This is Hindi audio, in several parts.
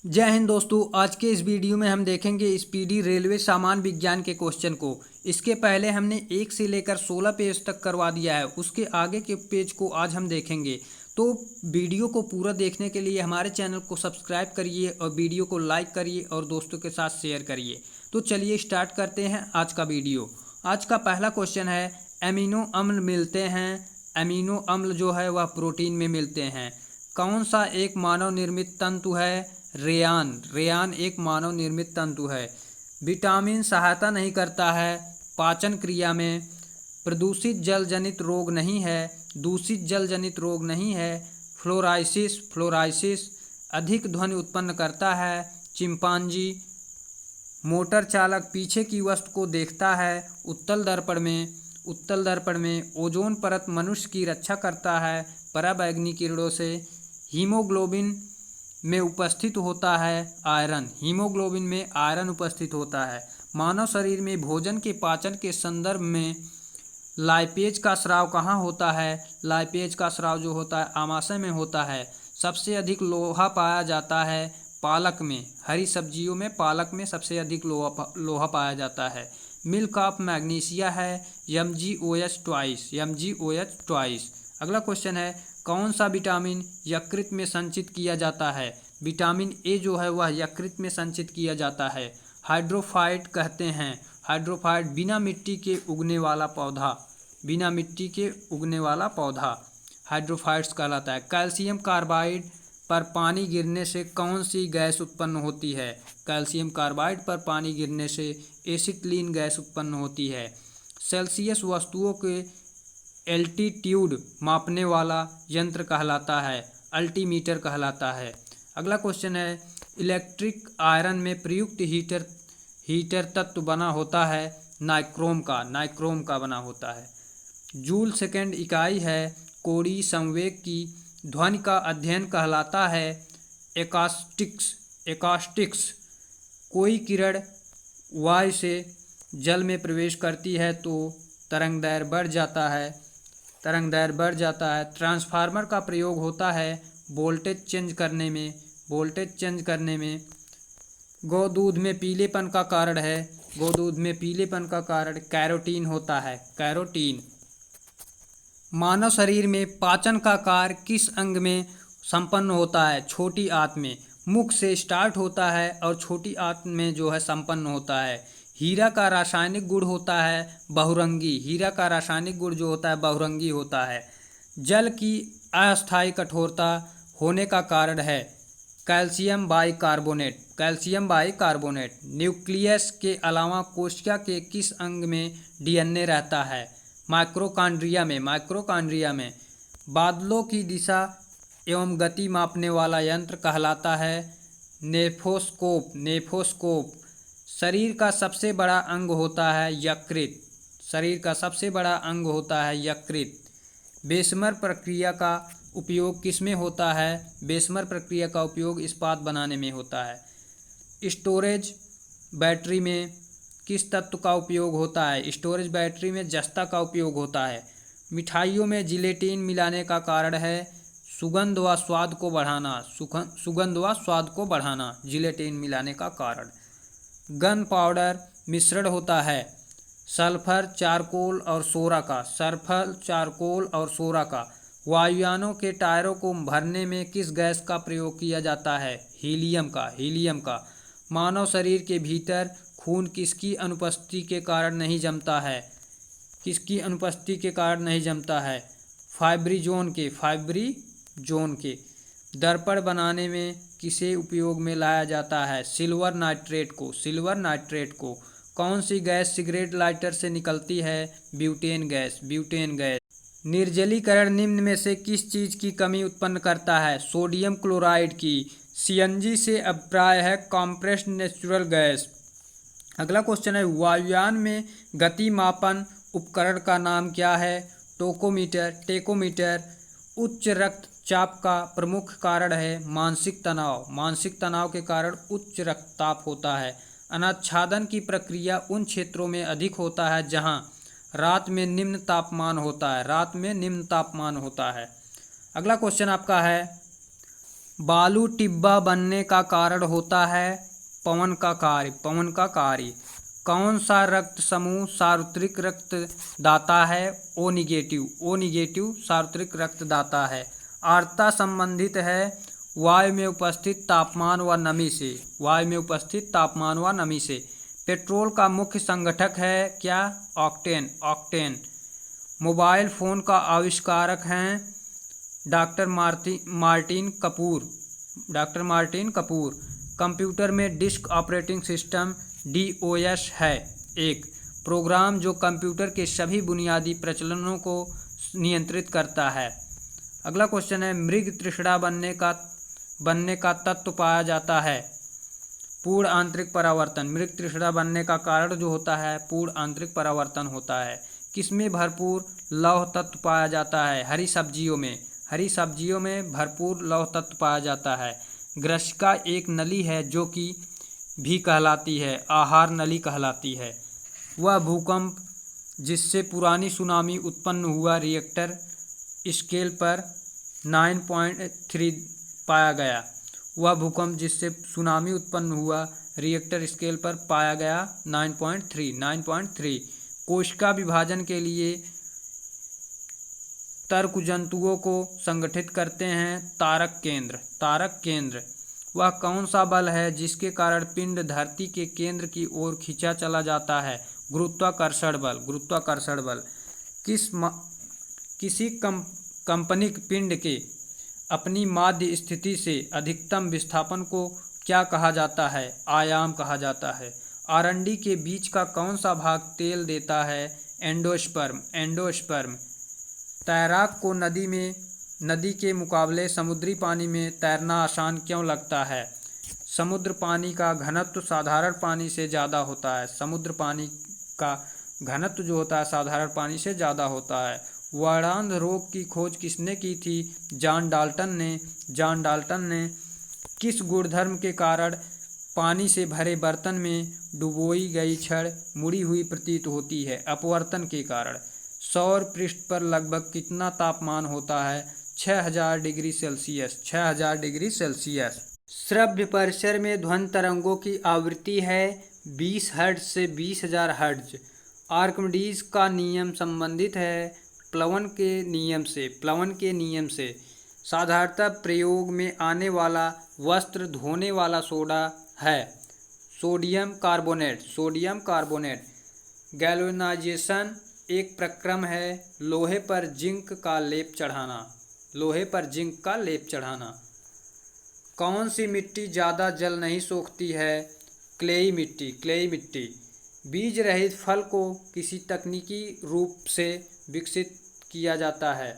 जय हिंद दोस्तों। आज के इस वीडियो में हम देखेंगे स्पीडी रेलवे सामान्य विज्ञान के क्वेश्चन को। इसके पहले हमने 1 से लेकर 16 पेज तक करवा दिया है, उसके आगे के पेज को आज हम देखेंगे। तो वीडियो को पूरा देखने के लिए हमारे चैनल को सब्सक्राइब करिए और वीडियो को लाइक करिए और दोस्तों के साथ शेयर करिए। तो चलिए स्टार्ट करते हैं आज का वीडियो। आज का पहला क्वेश्चन है, एमिनो अम्ल मिलते हैं। एमिनो अम्ल जो है वह प्रोटीन में मिलते हैं। कौन सा एक मानव निर्मित तंतु है? रेयान। रेयान एक मानव निर्मित तंतु है। विटामिन सहायता नहीं करता है पाचन क्रिया में। प्रदूषित जल जनित रोग नहीं है। दूषित जल जनित रोग नहीं है। फ्लोराइसिस। फ्लोराइसिस अधिक ध्वनि उत्पन्न करता है। चिंपांजी। मोटर चालक पीछे की वस्तु को देखता है उत्तल दर्पण में। उत्तल दर्पण में ओजोन परत मनुष्य की रक्षा करता है पराबैंगनी किरणों से। हीमोग्लोबिन में उपस्थित होता है आयरन। हीमोग्लोबिन में आयरन उपस्थित होता है। मानव शरीर में भोजन के पाचन के संदर्भ में लाइपेज का स्राव कहाँ होता है? लाइपेज का स्राव जो होता है आमाशय में होता है। सबसे अधिक लोहा पाया जाता है पालक में। हरी सब्जियों में पालक में सबसे अधिक लोहा पाया जाता है। मिल्क ऑफ मैग्नीशिया है MgOH ट्वाइस। MgOH twice. अगला क्वेश्चन है, कौन सा विटामिन यकृत में संचित किया जाता है? विटामिन ए जो है वह यकृत में संचित किया जाता है। हाइड्रोफाइट कहते हैं। हाइड्रोफाइट बिना मिट्टी के उगने वाला पौधा। बिना मिट्टी के उगने वाला पौधा हाइड्रोफाइट्स कहलाता है। कैल्शियम कार्बाइड पर पानी गिरने से कौन सी गैस उत्पन्न होती है? कैल्शियम कार्बाइड पर पानी गिरने से एसिटिलीन गैस उत्पन्न होती है। सेल्सियस वस्तुओं के एल्टीट्यूड मापने वाला यंत्र कहलाता है अल्टीमीटर कहलाता है। अगला क्वेश्चन है, इलेक्ट्रिक आयरन में प्रयुक्त हीटर तत्व बना होता है नाइक्रोम का। नाइक्रोम का बना होता है। जूल सेकेंड इकाई है कोणीय संवेग की। ध्वनि का अध्ययन कहलाता है एकास्टिक्स। एकास्टिक्स कोई किरण वायु से जल में प्रवेश करती है तो तरंगदैर्घ्य बढ़ जाता है। तरंगदैर्घ्य बढ़ जाता है। ट्रांसफार्मर का प्रयोग होता है वोल्टेज चेंज करने में। वोल्टेज चेंज करने में। गौ दूध में पीलेपन का कारण है। गौ दूध में पीलेपन का कारण कैरोटीन होता है। कैरोटीन। मानव शरीर में पाचन का कार्य किस अंग में संपन्न होता है? छोटी आंत में। मुख से स्टार्ट होता है और छोटी आंत में जो है संपन्न होता है। हीरा का रासायनिक गुण होता है बहुरंगी। हीरा का रासायनिक गुण जो होता है बहुरंगी होता है। जल की अस्थायी कठोरता होने का कारण है calcium bicarbonate. Calcium bicarbonate. Nucleus के अलावा कोशिका के किस अंग में DNA रहता है? माइक्रोकांड्रिया में। माइक्रोकांड्रिया में। बादलों की दिशा एवं गति मापने वाला यंत्र कहलाता है नेफोस्कोप। नेफोस्कोप। शरीर का सबसे बड़ा अंग होता है यकृत। शरीर का सबसे बड़ा अंग होता है यकृत। बेसमर प्रक्रिया का उपयोग किस में होता है? बेसमर प्रक्रिया का उपयोग इस्पात बनाने में होता है। स्टोरेज बैटरी में किस तत्व का उपयोग होता है? स्टोरेज बैटरी में जस्ता का उपयोग होता है। मिठाइयों में जिलेटिन मिलाने का कारण है सुगंध व स्वाद को बढ़ाना। सुगंध व स्वाद को बढ़ाना जिलेटिन मिलाने का कारण। गन पाउडर मिश्रण होता है सल्फर, चारकोल और सोरा का। सल्फर, चारकोल और सोरा का। वायुयानों के टायरों को भरने में किस गैस का प्रयोग किया जाता है? हीलियम का। हीलियम का। मानव शरीर के भीतर खून किसकी अनुपस्थिति के कारण नहीं जमता है? किसकी अनुपस्थिति के कारण नहीं जमता है? फाइब्रिजोन के। फाइब्रिजोन के। दर्पण बनाने में किसे उपयोग में लाया जाता है? सिल्वर नाइट्रेट को। सिल्वर नाइट्रेट को। कौन सी गैस सिगरेट लाइटर से निकलती है? Butane gas. Butane gas. निर्जलीकरण निम्न में से किस चीज़ की कमी उत्पन्न करता है? सोडियम क्लोराइड की। CNG से अभिप्राय है कॉम्प्रेस्ड नेचुरल गैस। अगला क्वेश्चन है, वायुयान में गति मापन उपकरण का नाम क्या है? टोकोमीटर। टेकोमीटर। उच्च रक्तचाप का प्रमुख कारण है मानसिक तनाव। मानसिक तनाव के कारण उच्च रक्तचाप होता है। अनाच्छादन की प्रक्रिया उन क्षेत्रों में अधिक होता है जहां रात में निम्न तापमान होता है। रात में निम्न तापमान होता है। अगला क्वेश्चन आपका है, बालू टिब्बा बनने का कारण होता है पवन का कार्य। पवन का कार्य। कौन सा रक्त समूह सार्वत्रिक रक्त दाता है? ओ निगेटिव। ओ निगेटिव सार्वत्रिक रक्त दाता है। आर्द्रता संबंधित है वायु में उपस्थित तापमान व नमी से। वायु में उपस्थित तापमान व नमी से। पेट्रोल का मुख्य संगठक है क्या? ऑक्टेन। ऑक्टेन। मोबाइल फ़ोन का आविष्कारक हैं doctor Martin Kapoor. Doctor Martin Kapoor. Computer में डिस्क ऑपरेटिंग सिस्टम DOS है एक प्रोग्राम जो कंप्यूटर के सभी बुनियादी प्रचलनों को नियंत्रित करता है। अगला क्वेश्चन है, मृग तृष्णा बनने का तत्व पाया जाता है पूर्ण आंतरिक परावर्तन। मृग तृष्णा बनने का कारण जो होता है पूर्ण आंतरिक परावर्तन होता है। किसमें भरपूर लौह तत्व पाया जाता है? हरी सब्जियों में। हरी सब्जियों में भरपूर लौह तत्व पाया जाता है। ग्रशिका एक नली है जो कि भी कहलाती है आहार नली कहलाती है। वह भूकंप जिससे पुरानी सुनामी उत्पन्न हुआ रिएक्टर स्केल पर 9.3 पाया गया। वह भूकंप जिससे सुनामी उत्पन्न हुआ रिएक्टर स्केल पर पाया गया 9.3। कोशिका विभाजन के लिए तर्क जंतुओं को संगठित करते हैं तारक केंद्र। तारक केंद्र। वह कौन सा बल है जिसके कारण पिंड धरती के केंद्र की ओर खींचा चला जाता है? गुरुत्वाकर्षण बल। गुरुत्वाकर्षण बल। किसी कंपनिक पिंड के अपनी माध्य स्थिति से अधिकतम विस्थापन को क्या कहा जाता है? आयाम कहा जाता है। आरंडी के बीच का कौन सा भाग तेल देता है? एंडोस्पर्म। एंडोस्पर्म। तैराक को नदी के मुकाबले समुद्री पानी में तैरना आसान क्यों लगता है? समुद्र पानी का घनत्व साधारण पानी से ज़्यादा होता है। समुद्र पानी का घनत्व जो होता है साधारण पानी से ज़्यादा होता है। वर्णांध रोग की खोज किसने की थी? जॉन डाल्टन ने। जॉन डाल्टन ने। किस गुणधर्म के कारण पानी से भरे बर्तन में डुबोई गई छड़ मुड़ी हुई प्रतीत होती है? अपवर्तन के कारण। सौर पृष्ठ पर लगभग कितना तापमान होता है? 6000 डिग्री सेल्सियस। 6000 degree Celsius. श्रव्य परिसर में ध्वनि तरंगों की आवृत्ति है 20 हर्ट्ज से 20,000 हर्ट्ज। आर्किमिडीज का नियम संबंधित है प्लवन के नियम से। प्लवन के नियम से। साधारणतः प्रयोग में आने वाला वस्त्र धोने वाला सोडा है sodium carbonate. Sodium carbonate. Galvanisation एक प्रक्रम है लोहे पर जिंक का लेप चढ़ाना। लोहे पर जिंक का लेप चढ़ाना। कौन सी मिट्टी ज़्यादा जल नहीं सोखती है? क्लेई मिट्टी। क्लेई मिट्टी। बीज रहित फल को किसी तकनीकी रूप से विकसित किया जाता है?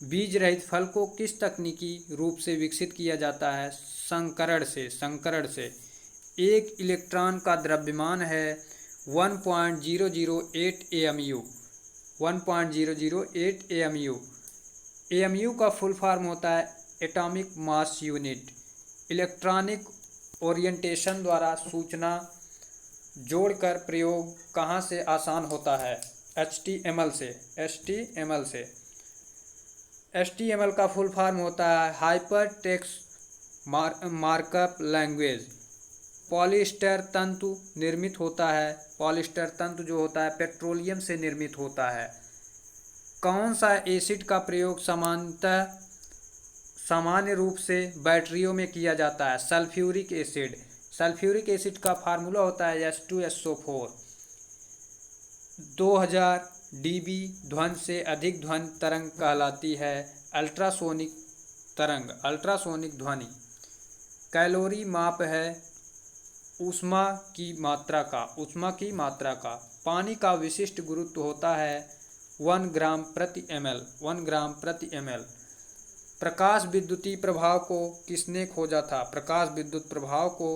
बीज रहित फल को किस तकनीकी रूप से विकसित किया जाता है? संकरण से। संकरण से। एक इलेक्ट्रॉन का द्रव्यमान है 1.008 AMU। 1.008 AMU। AMU का फुल फॉर्म होता है atomic mass unit. Electronic orientation द्वारा सूचना जोड़कर प्रयोग कहाँ से आसान होता है? HTML से। HTML से। HTML का फुल फॉर्म होता है hyper text markup language. Polyester तंतु निर्मित होता है। पॉलिएस्टर तंतु जो होता है पेट्रोलियम से निर्मित होता है। कौन सा एसिड का प्रयोग सामान्य रूप से बैटरियों में किया जाता है? Sulphuric acid. सल्फ्यूरिक एसिड का फार्मूला होता है H2SO4। 2000 dB ध्वनि से अधिक ध्वनि तरंग कहलाती है अल्ट्रासोनिक तरंग। अल्ट्रासोनिक ध्वनि। कैलोरी माप है ऊष्मा की मात्रा का। ऊष्मा की मात्रा का। पानी का विशिष्ट गुरुत्व होता है 1 ग्राम प्रति ml। 1 ग्राम प्रति ml। प्रकाश विद्युतीय प्रभाव को किसने खोजा था? प्रकाश विद्युत प्रभाव को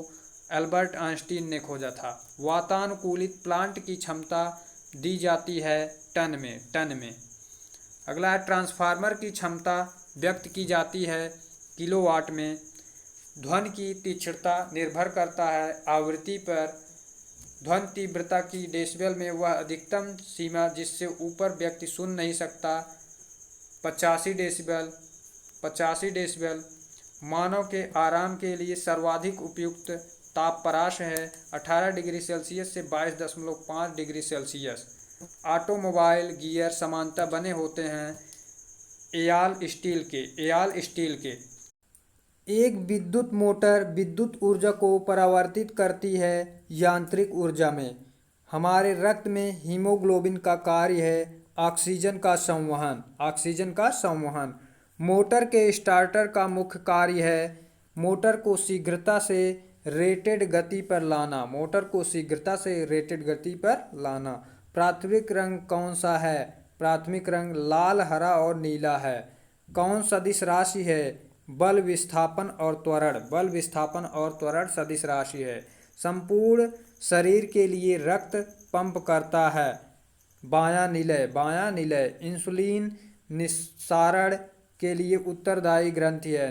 एल्बर्ट आइंस्टीन ने खोजा था। वातानुकूलित प्लांट की क्षमता दी जाती है टन में। टन में। अगला है ट्रांसफार्मर की क्षमता व्यक्त की जाती है किलोवाट में। ध्वनि की तीक्ष्णता निर्भर करता है आवृत्ति पर। ध्वनि तीव्रता की डेसिबल में वह अधिकतम सीमा जिससे ऊपर व्यक्ति सुन नहीं सकता 85 डेसिबल। 85 डेसिबल। मानव के आराम के लिए सर्वाधिक उपयुक्त तापप्रकाश है 18 डिग्री सेल्सियस से 22.5 डिग्री सेल्सियस। ऑटोमोबाइल गियर समानतः बने होते हैं एयाल स्टील के। एक विद्युत मोटर विद्युत ऊर्जा को परावर्तित करती है यांत्रिक ऊर्जा में। हमारे रक्त में हीमोग्लोबिन का कार्य है ऑक्सीजन का संवहन। मोटर के स्टार्टर का मुख्य कार्य है मोटर को शीघ्रता से रेटेड गति पर लाना। प्राथमिक रंग कौन सा है? प्राथमिक रंग लाल, हरा और नीला है। कौन सदिश राशि है? बल विस्थापन और त्वरण सदिश राशि है। संपूर्ण शरीर के लिए रक्त पंप करता है बायां निलय। इंसुलिन निस्सारण के लिए उत्तरदायी ग्रंथि है।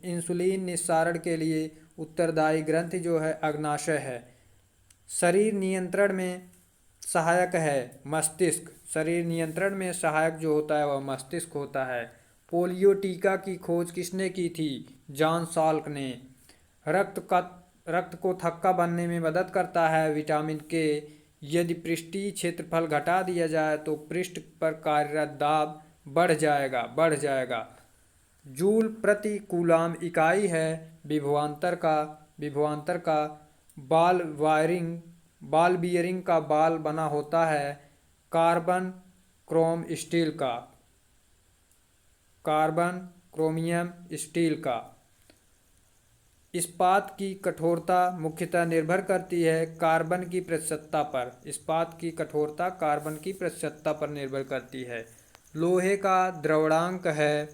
इंसुलिन निस्सारण के लिए उत्तरदायी ग्रंथि जो है अग्नाशय है। शरीर नियंत्रण में सहायक है मस्तिष्क। शरीर नियंत्रण में सहायक जो होता है वह मस्तिष्क होता है। पोलियो टीका की खोज किसने की थी? जॉन साल्क ने। रक्त को थक्का बनने में मदद करता है विटामिन के। यदि पृष्ठीय क्षेत्रफल घटा दिया जाए तो पृष्ठ पर कार्यरत दाब बढ़ जाएगा। जूल प्रति कूलाम इकाई है विभवांतर का। बॉल बियरिंग का बाल बना होता है कार्बन क्रोमियम स्टील का। इस्पात की कठोरता मुख्यतः निर्भर करती है कार्बन की प्रतिशतता पर निर्भर करती है। लोहे का द्रवणांक है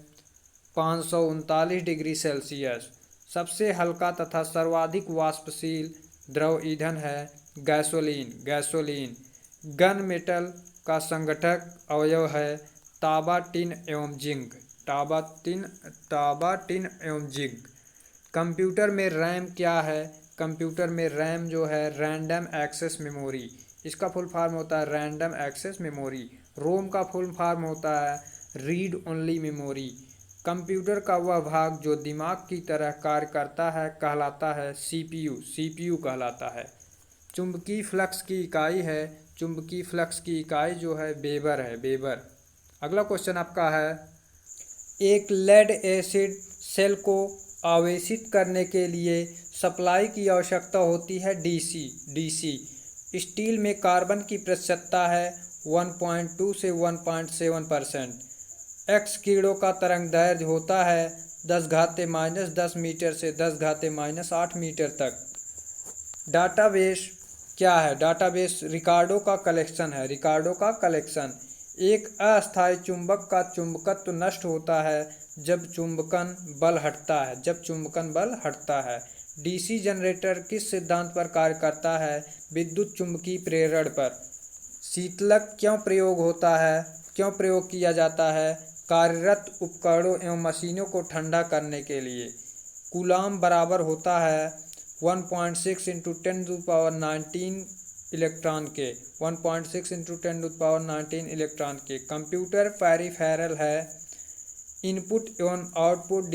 539 डिग्री सेल्सियस। सबसे हल्का तथा सर्वाधिक वाष्पशील द्रव ईंधन है गैसोलीन। गन मेटल का संगठक अवयव है तांबा, टिन एवं जिंक। कंप्यूटर में रैम क्या है? कंप्यूटर में रैम जो है रैंडम एक्सेस मेमोरी। इसका फुल फॉर्म होता है रैंडम एक्सेस मेमोरी। रोम का फुल फॉर्म होता है रीड ओनली मेमोरी। कंप्यूटर का वह भाग जो दिमाग की तरह कार्य करता है कहलाता है सीपीयू कहलाता है। चुंबकीय फ्लक्स की इकाई जो है वेबर। अगला क्वेश्चन आपका है, एक लेड एसिड सेल को आवेशित करने के लिए सप्लाई की आवश्यकता होती है डीसी। स्टील में कार्बन की प्रतिशतता है 1.2 से 1.7%। एक्स किरणों का तरंग दैर्ध्य होता है 10⁻10 मीटर से 10⁻8 मीटर तक। डाटाबेस क्या है? डाटाबेस रिकॉर्डों का कलेक्शन। एक अस्थायी चुंबक का चुंबकत्व नष्ट होता है जब चुंबकन बल हटता है। डीसी जनरेटर किस सिद्धांत पर कार्य करता है? विद्युत चुंबकीय प्रेरण पर। शीतलक क्यों प्रयोग किया जाता है? कार्यरत उपकरणों एवं मशीनों को ठंडा करने के लिए। कूलाम बराबर होता है 1.6 × 10⁻19 इलेक्ट्रॉन के। 1.6 × 10⁻19 इलेक्ट्रॉन के। कंप्यूटर पेरिफेरल है इनपुट एवं आउटपुट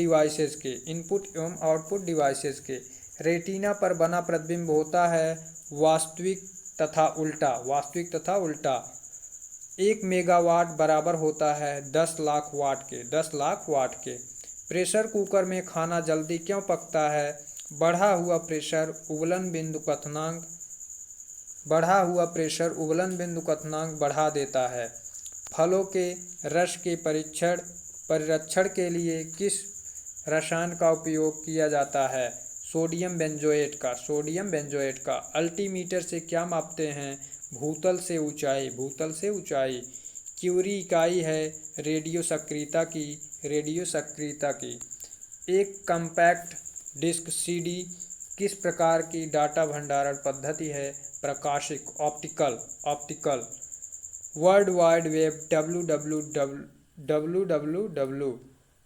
डिवाइसेस के। रेटिना पर बना प्रतिबिंब होता है वास्तविक तथा उल्टा। 1 मेगावाट बराबर होता है 10 लाख वाट के। प्रेशर कुकर में खाना जल्दी क्यों पकता है? बढ़ा हुआ प्रेशर उबलन बिंदु क्वथनांक बढ़ा देता है। फलों के रस के परिरक्षण के लिए किस रसायन का उपयोग किया जाता है? सोडियम बेंजोएट का। अल्टीमीटर से क्या मापते हैं? भूतल से ऊंचाई। क्यूरी इकाई है रेडियो सक्रियता की। एक कॉम्पैक्ट डिस्क सीडी किस प्रकार की डाटा भंडारण पद्धति है? प्रकाशिक optical. World wide web www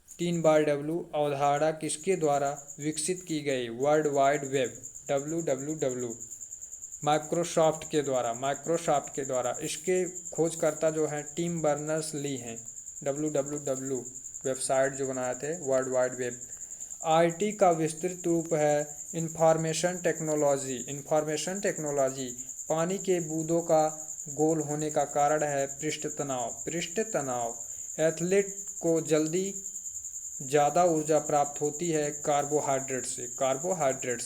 3 बार W अवधारणा किसके द्वारा विकसित की गई? World wide web www Microsoft के द्वारा। इसके खोजकर्ता जो हैं टिम बर्नर्स ली हैं। www वेबसाइट जो बनाए थे वर्ल्ड वाइड वेब। आईटी का विस्तृत रूप है इंफॉर्मेशन टेक्नोलॉजी। Information technology. पानी के बूंदों का गोल होने का कारण है पृष्ठ तनाव। पृष्ठ तनाव। एथलीट को जल्दी ज़्यादा ऊर्जा प्राप्त होती है कार्बोहाइड्रेट से। कार्बोहाइड्रेट